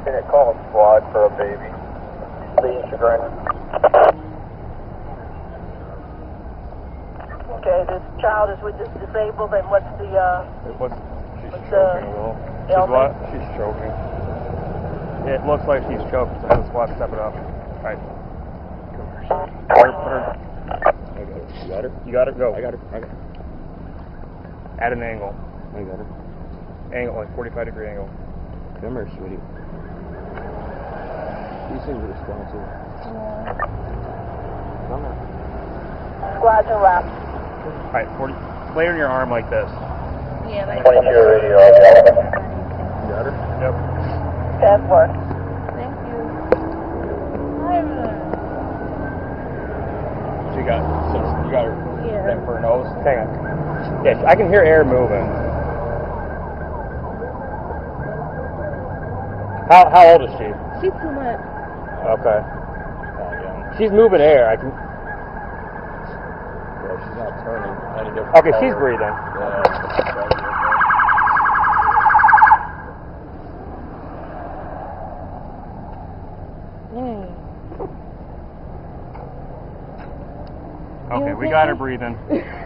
Can you call a squad for a baby? Please, Chagrin. Okay, this child is with this disabled, and what's the, She's choking a little. She's what? She's choking. It looks like she's choked, so have the squad step it up. Alright. Put her. I got her. You got her? You got her? Go. I got her. I got her. At an angle. I got her. Angle, like 45-degree angle. Come here, sweetie. You seem responsive. yeah. Come on. Squads are wrapped. Alright, lay her in your arm like this. Yeah, they 22 radio on the element. You got her? Yep. stand for it. Thank you. She got some, you got her Yeah. thing for her nose? Hang on. Yeah, I can hear air moving. How old is she? She's 2 months. Okay. She's moving air. I can. Yeah, she's not turning any different. Okay, she's breathing. Yeah. Okay, we got her breathing.